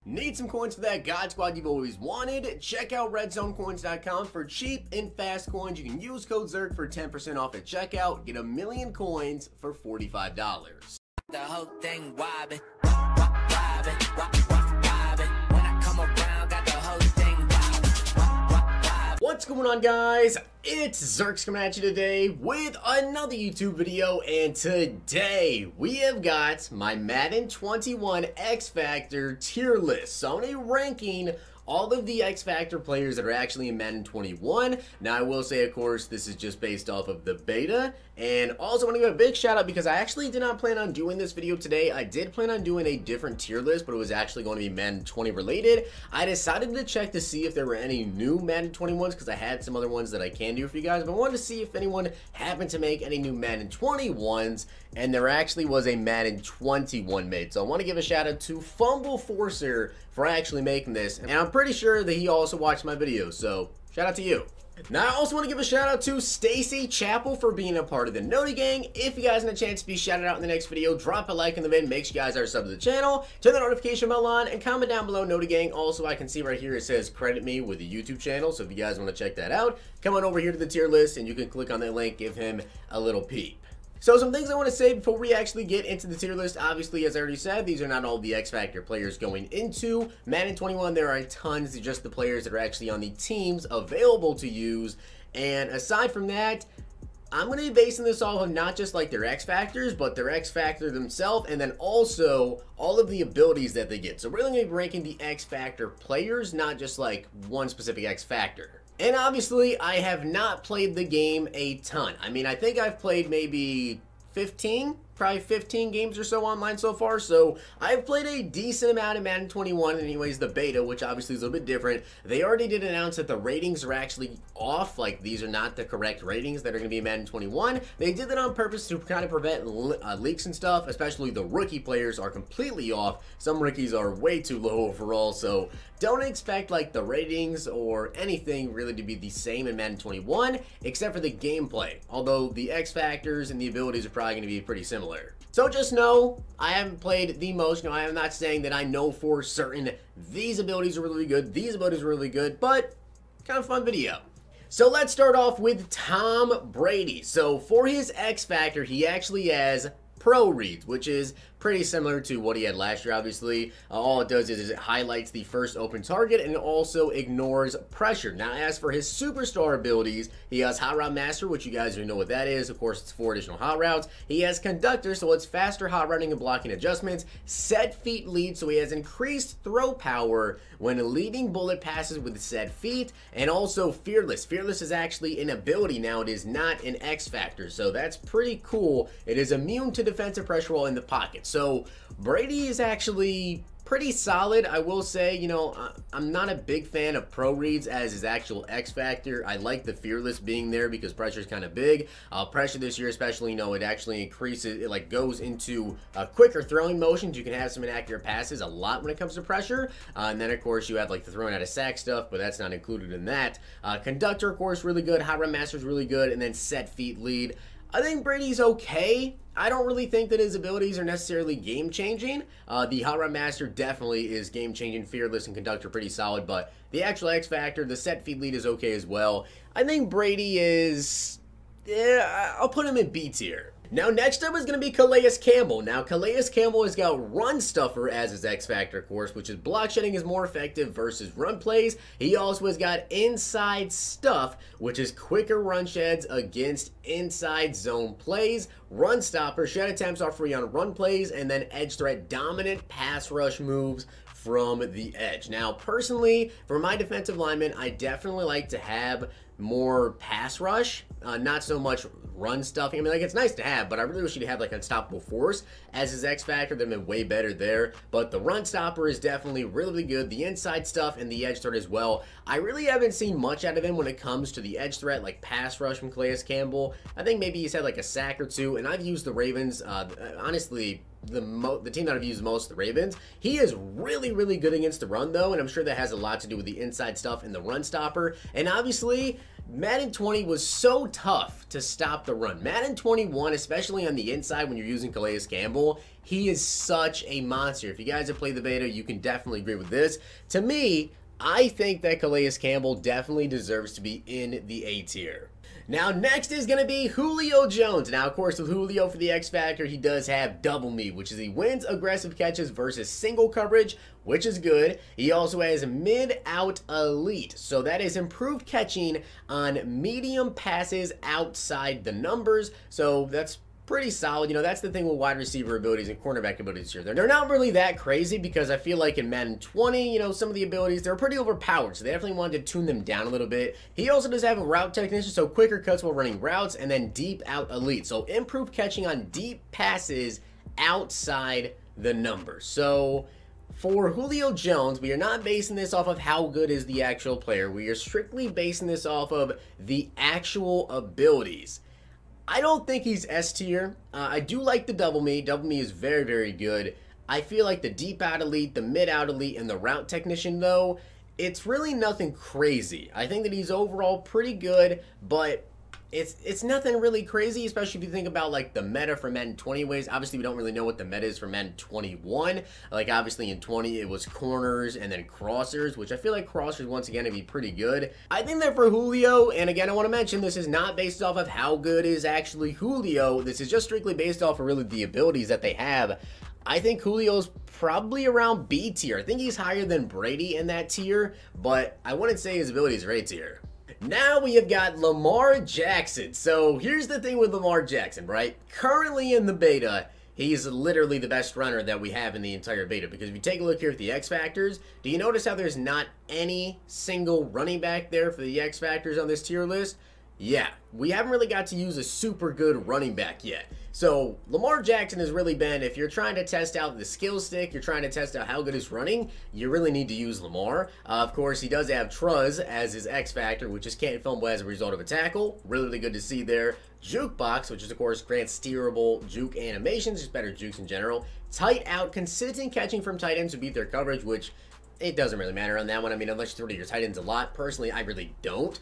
Need some coins for that God Squad you've always wanted? Check out redzonecoins.com for cheap and fast coins. You can use code ZERK for 10% off at checkout. Get 1,000,000 coins for $45. The whole thing wobbin', wobbin', wobbin'. When I come around, got the whole thing wobbin'. What's going on, guys? It's Zirksee coming at you today with another YouTube video, and today we have got my Madden 21 X Factor tier list. So I'm going to be ranking all of the X Factor players that are actually in Madden 21. Now I will say, of course, this is just based off of the beta. And also I want to give a big shout out because I actually did not plan on doing this video today. I did plan on doing a different tier list, but it was actually going to be Madden 20 related. I decided to check to see if there were any new Madden 21s because I had some other ones that I can do for you guys, but I wanted to see if anyone happened to make any new Madden 21s, and there actually was a Madden 21 made. So I want to give a shout out to Fumble Forcer for actually making this, and I'm pretty sure that he also watched my video, so shout out to you. Now, I also want to give a shout out to Stacy Chappell for being a part of the Noti Gang. If you guys want a chance to be shouted out in the next video, drop a like in the vid, make sure you guys are subbed to the channel, turn the notification bell on, and comment down below Noti Gang. Also, I can see right here it says credit me with the YouTube channel, so if you guys want to check that out, come on over here to the tier list and you can click on that link, give him a little peep. So some things I want to say before we actually get into the tier list. Obviously, as I already said, these are not all the X Factor players going into Madden 21. There are tons of just the players that are actually on the teams available to use. And aside from that, I'm going to be basing this off of not just like their X Factors, but their X Factor themselves, and then also all of the abilities that they get. So we're really going to be ranking the X Factor players, not just like one specific X Factor. And obviously, I have not played the game a ton. I mean, I think I've played maybe 15 games or so online so far, so I've played a decent amount of Madden 21, anyways, the beta, which obviously is a little bit different. They already did announce that the ratings are actually off, like these are not the correct ratings that are going to be in Madden 21. They did that on purpose to kind of prevent leaks and stuff, especially the rookie players are completely off. Some rookies are way too low overall, so don't expect like the ratings or anything really to be the same in Madden 21, except for the gameplay, although the X Factors and the abilities are probably going to be pretty similar. So just know, I haven't played the most. No, I am not saying that I know for certain these abilities are really good, these abilities are really good, but kind of fun video. So let's start off with Tom Brady. So for his X Factor, he actually has Pro Reads, which is pretty similar to what he had last year, obviously. All it does is it highlights the first open target and it also ignores pressure. Now, as for his superstar abilities, he has Hot Route Master, which you guys already know what that is. Of course, it's 4 additional hot routes. He has Conductor, so it's faster hot routing and blocking adjustments. Set feet lead, so he has increased throw power when leading bullet passes with set feet. And also Fearless. Fearless is actually an ability now. It is not an X Factor, so that's pretty cool. It is immune to defensive pressure while in the pocket. So Brady is actually pretty solid, I will say. You know, I'm not a big fan of Pro Reads as his actual X Factor. I like the Fearless being there because pressure is kind of big. Pressure this year especially, you know, it actually increases, it like goes into quicker throwing motions. You can have some inaccurate passes a lot when it comes to pressure. And then of course you have like the throwing out of sack stuff, but that's not included in that. Conductor, of course, really good. Hot Run Master is really good. And then Set Feet Lead. I think Brady's okay. I don't really think that his abilities are necessarily game-changing. The Hot Run Master definitely is game-changing. Fearless and Conductor pretty solid, but the actual X Factor, the Set Feed Lead is okay as well. I think Brady is, yeah, I'll put him in B tier. Now, next up is going to be Calais Campbell. Now, Calais Campbell has got Run Stuffer as his X Factor, of course, which is block shedding is more effective versus run plays. He also has got Inside Stuff, which is quicker run sheds against inside zone plays. Run Stopper, shed attempts are free on run plays, and then Edge Threat dominant pass rush moves from the edge. Now, personally, for my defensive lineman, I definitely like to have more pass rush, not so much run stuffing. I mean, like, it's nice to have, but I really wish he'd have like Unstoppable Force as his X Factor. They've been way better there, but the Run Stopper is definitely really good. The inside stuff and the edge threat as well. I really haven't seen much out of him when it comes to the edge threat, like pass rush from Calais Campbell. I think maybe he's had like a sack or two, and I've used the Ravens, honestly, the team that I've used most, the Ravens. He is really good against the run, though, and I'm sure that has a lot to do with the inside stuff and the Run Stopper. And obviously, Madden 20 was so tough to stop the run. Madden 21, especially on the inside when you're using Calais Campbell, he is such a monster. If you guys have played the beta, you can definitely agree with this. To me, I think that Calais Campbell definitely deserves to be in the A tier. Now, next is going to be Julio Jones. Now, of course, with Julio for the X Factor, he does have double me, which is he wins aggressive catches versus single coverage, which is good. He also has mid-out elite, so that is improved catching on medium passes outside the numbers, so that's pretty solid. You know, that's the thing with wide receiver abilities and cornerback abilities here. They're not really that crazy because I feel like in Madden 20, you know, some of the abilities, they're pretty overpowered, so they definitely wanted to tune them down a little bit. He also does have a route technician, so quicker cuts while running routes, and then deep out elite. So improved catching on deep passes outside the numbers. So for Julio Jones, we are not basing this off of how good is the actual player. We are strictly basing this off of the actual abilities. I don't think he's S tier. I do like the double me. Double me is very, very good. I feel like the deep out elite, the mid out elite, and the route technician, though, it's really nothing crazy. I think that he's overall pretty good, but it's nothing really crazy, especially if you think about like the meta for Madden 20 ways. Obviously, we don't really know what the meta is for Madden 21. Like obviously in 20 it was corners and then crossers, which I feel like crossers once again would be pretty good. I think that for Julio, and again I want to mention this is not based off of how good is actually Julio. This is just strictly based off of really the abilities that they have. I think Julio's probably around B tier. I think he's higher than Brady in that tier, but I wouldn't say his abilities are A tier. Now we have got Lamar Jackson. So here's the thing with Lamar Jackson, right? Currently in the beta, he's literally the best runner that we have in the entire beta. Because if you take a look here at the X Factors, do you notice how there's not any single running back there for the X Factors on this tier list? Yeah, we haven't really got to use a super good running back yet. So Lamar Jackson has really been, if you're trying to test out the skill stick, you're trying to test out how good he's running, you really need to use Lamar. Of course, he does have Truz as his X Factor, which is can't fumble as a result of a tackle. Really good to see there. Jukebox, which is of course grants steerable juke animations, just better jukes in general. Tight out, consistent catching from tight ends to beat their coverage, which it doesn't really matter on that one. I mean, unless you throw to your tight ends a lot. Personally, I really don't.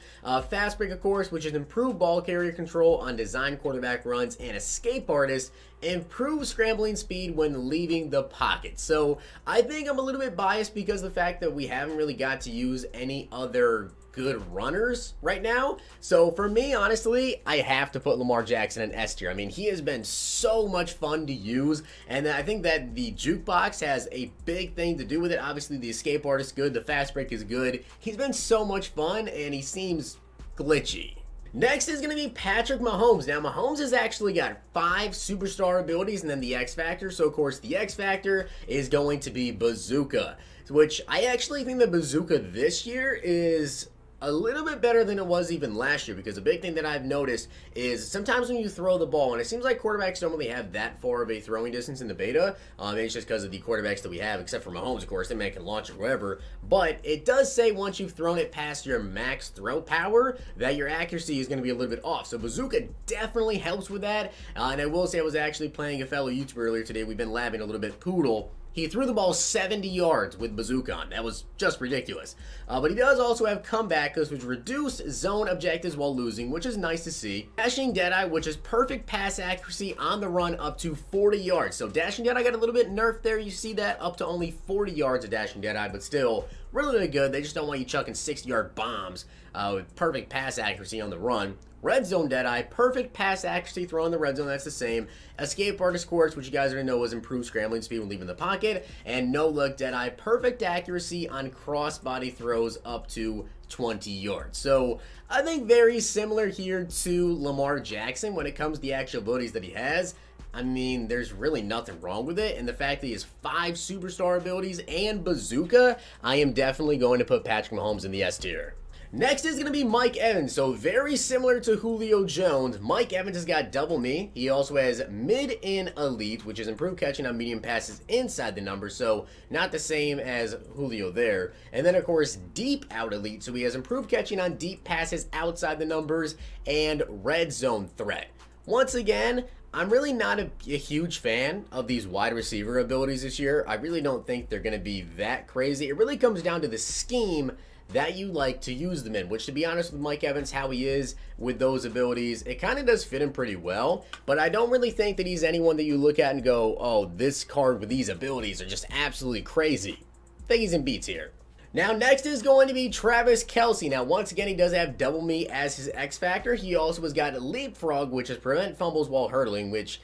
Fast break, of course, which is improved ball carrier control on design quarterback runs, and escape artist, improves scrambling speed when leaving the pocket. So I think I'm a little bit biased because of the fact that we haven't really got to use any other good runners right now. So for me, honestly, I have to put Lamar Jackson in S tier. I mean, he has been so much fun to use, and I think that the jukebox has a big thing to do with it. Obviously, the escape art is good, the fast break is good. He's been so much fun, and he seems glitchy. Next is going to be Patrick Mahomes. Now, Mahomes has actually got 5 superstar abilities and then the X Factor. So, of course, the X Factor is going to be Bazooka, which I actually think the Bazooka this year is a little bit better than it was even last year, because a big thing that I've noticed is sometimes when you throw the ball, and it seems like quarterbacks don't really have that far of a throwing distance in the beta, maybe it's just because of the quarterbacks that we have, except for Mahomes, of course, they can launch it wherever, but it does say once you've thrown it past your max throw power, that your accuracy is going to be a little bit off. So Bazooka definitely helps with that, and I will say I was actually playing a fellow YouTuber earlier today. We've been labbing a little bit, Poodle. He threw the ball 70 yards with Bazooka on. That was just ridiculous. But he does also have comeback, which reduce zone objectives while losing, which is nice to see. Dashing Deadeye, which is perfect pass accuracy on the run up to 40 yards. So Dashing Deadeye got a little bit nerfed there. You see that up to only 40 yards of Dashing Deadeye, but still really, really good. They just don't want you chucking 60-yard bombs with perfect pass accuracy on the run. Red Zone Deadeye, perfect pass accuracy throw in the red zone, that's the same. Escape Artist Quartz, which you guys already know was improved scrambling speed when leaving the pocket. And No Look Deadeye, perfect accuracy on crossbody throws up to 20 yards. So I think very similar here to Lamar Jackson when it comes to the actual abilities that he has. I mean, there's really nothing wrong with it, and the fact that he has 5 superstar abilities and Bazooka, I am definitely going to put Patrick Mahomes in the S tier. Next is going to be Mike Evans. So very similar to Julio Jones, Mike Evans has got double me. He also has mid-in elite, which is improved catching on medium passes inside the numbers, so not the same as Julio there. And then, of course, deep out elite, so he has improved catching on deep passes outside the numbers and red zone threat. Once again, I'm really not a huge fan of these wide receiver abilities this year. I really don't think they're going to be that crazy. It really comes down to the scheme that you like to use them in, which, to be honest with Mike Evans, how he is with those abilities, it kind of does fit him pretty well, but I don't really think that he's anyone that you look at and go, oh, this card with these abilities are just absolutely crazy. I think he's in B tier. Now, next is going to be Travis Kelce. Now, once again, he does have Double Me as his X Factor. He also has got Leapfrog, which is prevent fumbles while hurdling, which,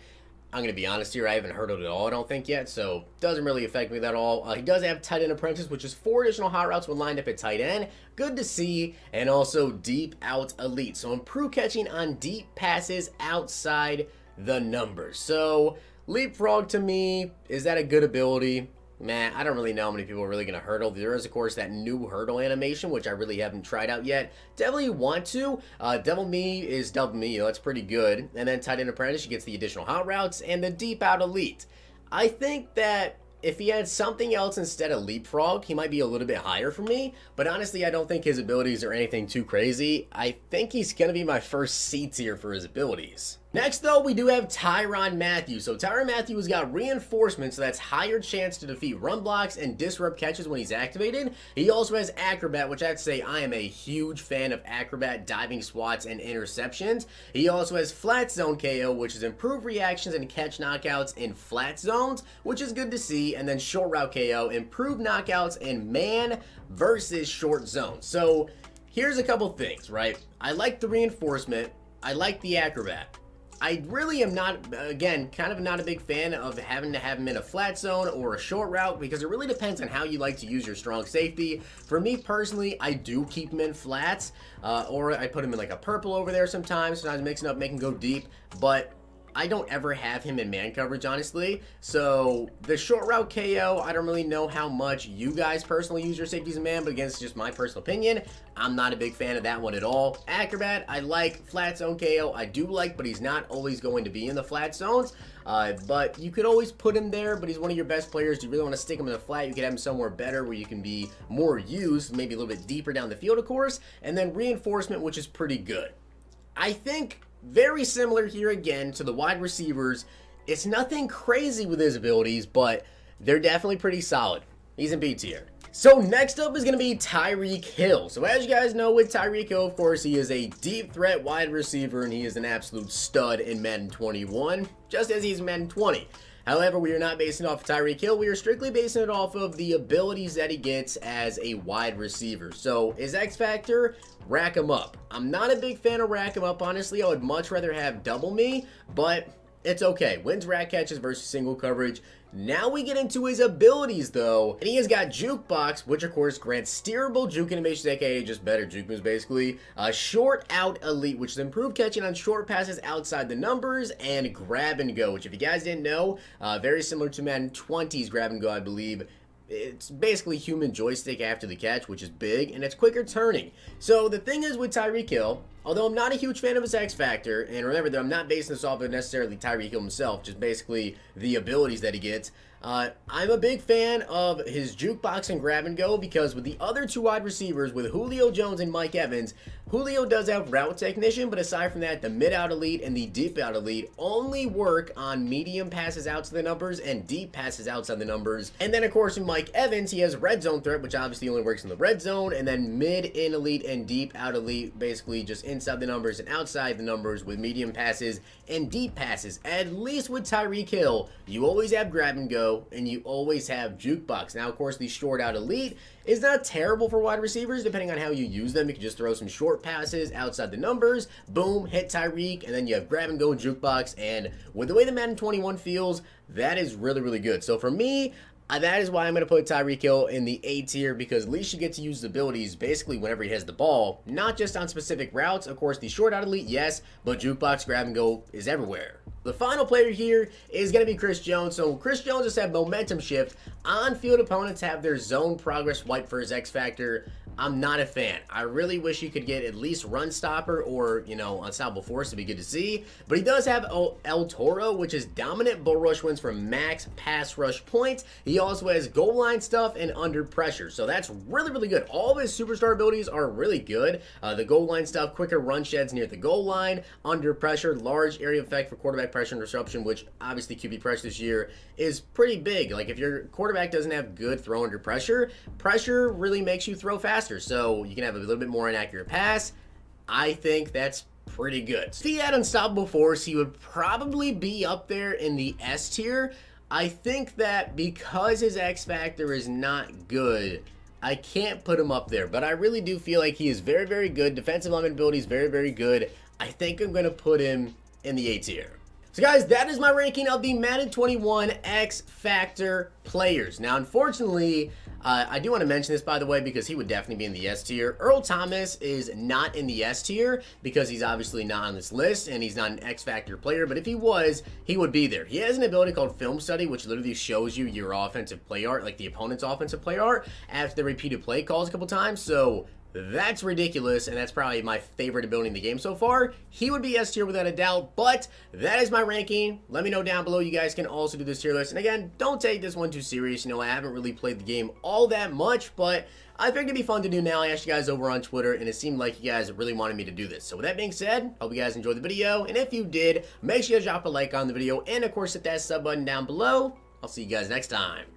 I'm going to be honest here, I haven't hurdled at all, I don't think, yet, so doesn't really affect me at all. He does have Tight End Apprentice, which is 4 additional hot routes when lined up at tight end. Good to see. And also Deep Out Elite. So improved catching on deep passes outside the numbers. So Leapfrog, to me, is that a good ability? Man, I don't really know how many people are really going to hurdle. There is, of course, that new hurdle animation, which I really haven't tried out yet. Definitely want to. Double Me is Double Me. You know, that's pretty good. And then Tight End Apprentice, he gets the additional hot routes and the Deep Out Elite. I think that if he had something else instead of Leapfrog, he might be a little bit higher for me. But honestly, I don't think his abilities are anything too crazy. I think he's going to be my first C tier for his abilities. Next, though, we do have Tyrann Mathieu. So Tyrann Mathieu has got reinforcement, so that's higher chance to defeat run blocks and disrupt catches when he's activated. He also has Acrobat, which I'd say I am a huge fan of Acrobat diving swats and interceptions. He also has Flat Zone KO, which is improved reactions and catch knockouts in flat zones, which is good to see. And then Short Route KO, improved knockouts in man versus short zones. So here's a couple things, right? I like the reinforcement. I like the Acrobat. I really am not, again, kind of not a big fan of having to have him in a flat zone or a short route because it really depends on how you like to use your strong safety. For me personally, I do keep him in flats, or I put him in like a purple over there sometimes mixing up, making go deep, but I don't ever have him in man coverage, honestly. So the short route KO, I don't really know how much you guys personally use your safeties in man, but again, it's just my personal opinion. I'm not a big fan of that one at all. Acrobat, I like. Flat zone KO, I do like, but he's not always going to be in the flat zones. But you could always put him there, but he's one of your best players. Do you really want to stick him in the flat? You could have him somewhere better where you can be more used, maybe a little bit deeper down the field, of course. And then reinforcement, which is pretty good. I think very similar here again to the wide receivers. It's nothing crazy with his abilities, but they're definitely pretty solid. He's in B tier. So next up is going to be Tyreke Hill. So as you guys know, with Tyreke Hill, of course, he is a deep threat wide receiver, and he is an absolute stud in Madden 21, just as he's in Madden 20. However, we are not basing it off of Tyreke Hill. We are strictly basing it off of the abilities that he gets as a wide receiver. So his X Factor, rack him up. I'm not a big fan of rack him up, honestly. I would much rather have Double Me, but it's okay. Wins rack catches versus single coverage. Now we get into his abilities, though, and he has got Jukebox, which of course grants steerable juke animations, aka just better juke moves, basically. Short Out Elite, which is improved catching on short passes outside the numbers, and Grab and Go, which if you guys didn't know, very similar to Madden 20's Grab and Go, I believe. It's basically human joystick after the catch, which is big, and it's quicker turning. So the thing is with Tyreke Hill, although I'm not a huge fan of his X Factor, and remember that I'm not basing this off of necessarily Tyreke Hill himself, just basically the abilities that he gets, I'm a big fan of his Jukebox and Grab and Go because with the other two wide receivers, with Julio Jones and Mike Evans, Julio does have Route Technician, but aside from that, the Mid Out Elite and the Deep Out Elite only work on medium passes out to the numbers and deep passes outside the numbers. And then, of course, in Mike Evans, he has Red Zone Threat, which obviously only works in the red zone, and then Mid In Elite and Deep Out Elite, basically just inside the numbers and outside the numbers with medium passes and deep passes. At least with Tyreke Hill, you always have Grab and Go, and you always have Jukebox. Now, of course, the Short Out Elite is not terrible for wide receivers, depending on how you use them. You can just throw some short passes outside the numbers, boom, hit Tyreke, and then you have Grab and Go and Jukebox, and with the way the Madden 21 feels, that is really, really good. So for me, that is why I'm going to put Tyreke Hill in the A tier, because at least you get to use the abilities basically whenever he has the ball, not just on specific routes. Of course, the Short Out Elite, yes, but Jukebox, Grab and Go is everywhere. The final player here is going to be Chris Jones. So Chris Jones has had momentum shift. On-field opponents have their zone progress wiped for his X Factor. I'm not a fan. I really wish you could get at least Run Stopper or, you know, Unstoppable Force to be good to see. But he does have El Toro, which is dominant bull rush wins for max pass rush points. He also has goal line stuff and under pressure. So that's really, really good. All of his superstar abilities are really good. The goal line stuff, quicker run sheds near the goal line, under pressure, large area effect for quarterback pressure and disruption, which obviously QB pressure this year is pretty big. Like if your quarterback doesn't have good throw under pressure, pressure really makes you throw faster. faster, so you can have a little bit more inaccurate pass. I think that's pretty good. If he had unstoppable force, he would probably be up there in the S tier. I think that because his X factor is not good, I can't put him up there, but I really do feel like he is very, very good. Defensive lineman ability is very, very good. I think I'm going to put him in the A tier. So guys, that is my ranking of the Madden 21 X Factor players. Now, unfortunately, I do want to mention this, by the way, because he would definitely be in the S tier. Earl Thomas is not in the S tier because he's obviously not on this list and he's not an X Factor player, but if he was, he would be there. He has an ability called Film Study, which literally shows you your offensive play art, like the opponent's offensive play art, after the repeated play calls a couple times, so that's ridiculous, and that's probably my favorite ability in the game so far. He would be S tier without a doubt, but that is my ranking. Let me know down below. You guys can also do this tier list. And again, don't take this one too serious. You know, I haven't really played the game all that much, but I figured it'd be fun to do now. I asked you guys over on Twitter, and it seemed like you guys really wanted me to do this. So with that being said, hope you guys enjoyed the video, and if you did, make sure you drop a like on the video, and of course hit that sub button down below. I'll see you guys next time.